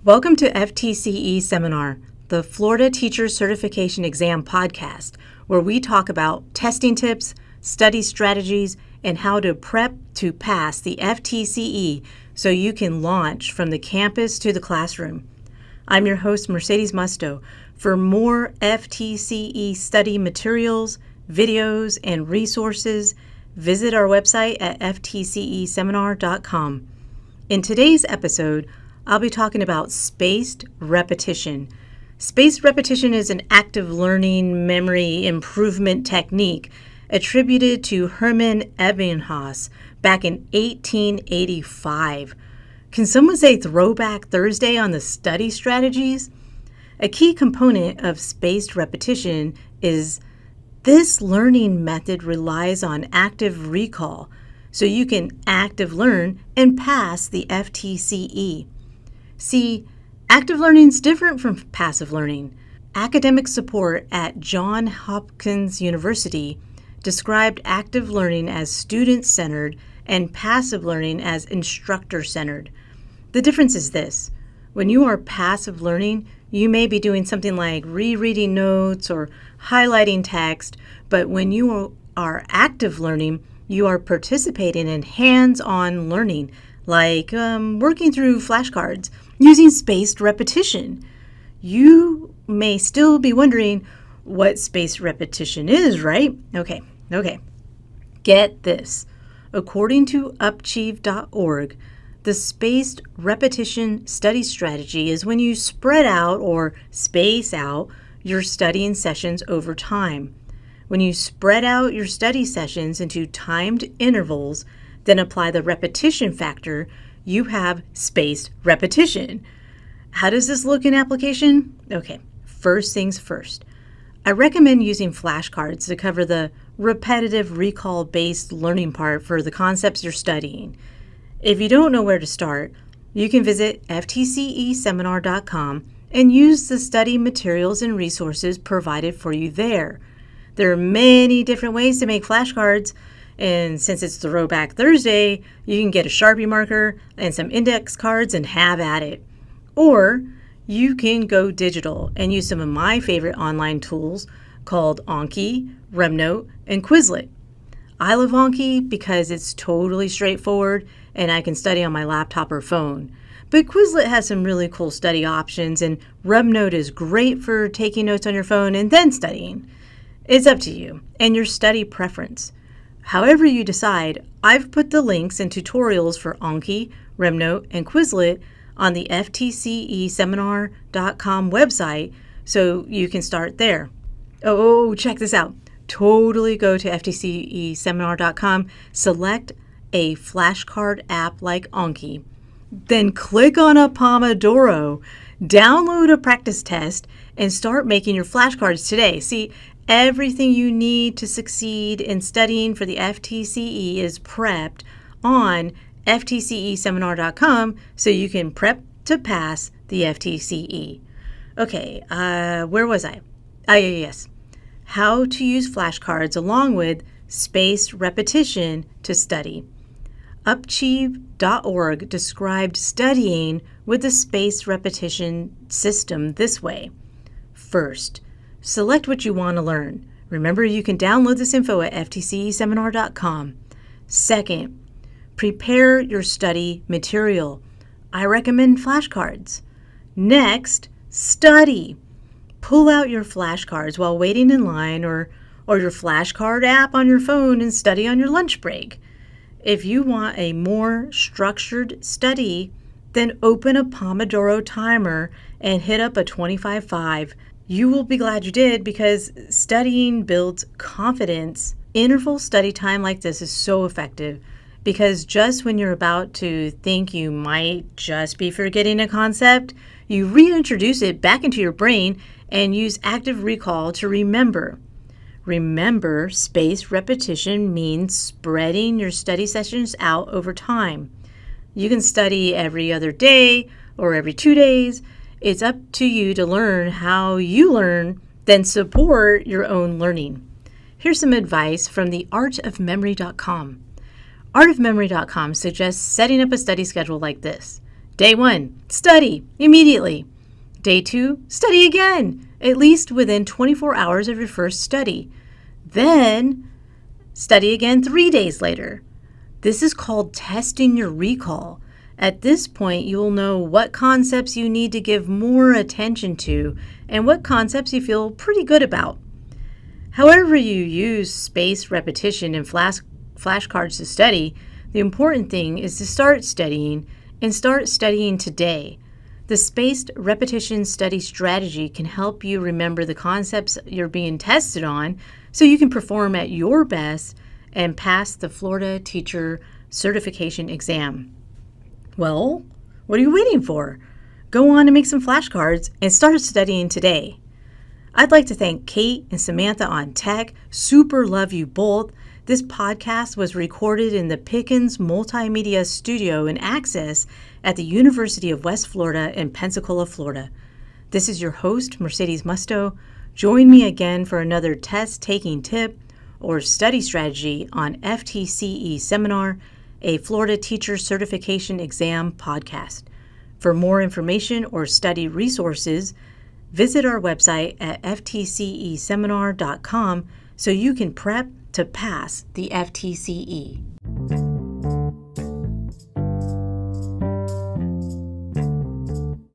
Welcome to FTCE Seminar, the Florida Teacher Certification Exam podcast, where we talk about testing tips, study strategies, and how to prep to pass the FTCE so you can launch from the campus to the classroom. I'm your host, Mercedes Musto. For more FTCE study materials, videos, and resources, visit our website at ftceseminar.com. In today's episode, I'll be talking about spaced repetition. Spaced repetition is an active learning memory improvement technique attributed to Hermann Ebbinghaus back in 1885. Can someone say Throwback Thursday on the study strategies? A key component of spaced repetition is this learning method relies on active recall, so you can active learn and pass the FTCE. See, active learning is different from passive learning. Academic support at Johns Hopkins University described active learning as student-centered and passive learning as instructor-centered. The difference is this. When you are passive learning, you may be doing something like rereading notes or highlighting text, but when you are active learning, you are participating in hands-on learning, like working through flashcards, using spaced repetition. You may still be wondering what spaced repetition is, right? Okay. Get this. According to Upchieve.org, the spaced repetition study strategy is when you spread out or space out your studying sessions over time. When you spread out your study sessions into timed intervals, then apply the repetition factor, you have spaced repetition. How does this look in application? Okay, first things first. I recommend using flashcards to cover the repetitive recall-based learning part for the concepts you're studying. If you don't know where to start, you can visit ftceseminar.com and use the study materials and resources provided for you there. There are many different ways to make flashcards, and since it's Throwback Thursday, you can get a Sharpie marker and some index cards and have at it. Or you can go digital and use some of my favorite online tools called Anki, Remnote, and Quizlet. I love Anki because it's totally straightforward and I can study on my laptop or phone. But Quizlet has some really cool study options, and Remnote is great for taking notes on your phone and then studying. It's up to you and your study preference. However you decide, I've put the links and tutorials for Anki, Remnote, and Quizlet on the ftceseminar.com website, so you can start there. Oh, check this out. Totally go to ftceseminar.com, select a flashcard app like Anki, then click on a Pomodoro, download a practice test, and start making your flashcards today. See, everything you need to succeed in studying for the FTCE is prepped on ftceseminar.com, so you can prep to pass the FTCE. Okay, where was I? Yes. How to use flashcards along with spaced repetition to study. Upchieve.org described studying with the spaced repetition system this way. First, select what you want to learn. Remember, you can download this info at ftceseminar.com. Second, prepare your study material. I recommend flashcards. Next, study. Pull out your flashcards while waiting in line or your flashcard app on your phone and study on your lunch break. If you want a more structured study, then open a Pomodoro timer and hit up a 25-5. You will be glad you did, because studying builds confidence. Interval study time like this is so effective because just when you're about to think you might just be forgetting a concept, you reintroduce it back into your brain and use active recall to remember. Remember, spaced repetition means spreading your study sessions out over time. You can study every other day or every 2 days. It's up to you to learn how you learn, then support your own learning. Here's some advice from the artofmemory.com. Artofmemory.com suggests setting up a study schedule like this. Day 1, study immediately. Day 2, study again, at least within 24 hours of your first study. Then, study again 3 days later. This is called testing your recall. At this point, you will know what concepts you need to give more attention to and what concepts you feel pretty good about. However you use spaced repetition and flashcards to study, the important thing is to start studying and start studying today. The spaced repetition study strategy can help you remember the concepts you're being tested on so you can perform at your best and pass the Florida Teacher Certification Exam. Well, what are you waiting for? Go on and make some flashcards and start studying today. I'd like to thank Kate and Samantha on Tech. Super love you both. This podcast was recorded in the Pickens Multimedia Studio in Access at the University of West Florida in Pensacola, Florida. This is your host, Mercedes Musto. Join me again for another test-taking tip or study strategy on FTCE Seminar, a Florida Teacher Certification Exam podcast. For more information or study resources, visit our website at ftceseminar.com so you can prep to pass the FTCE.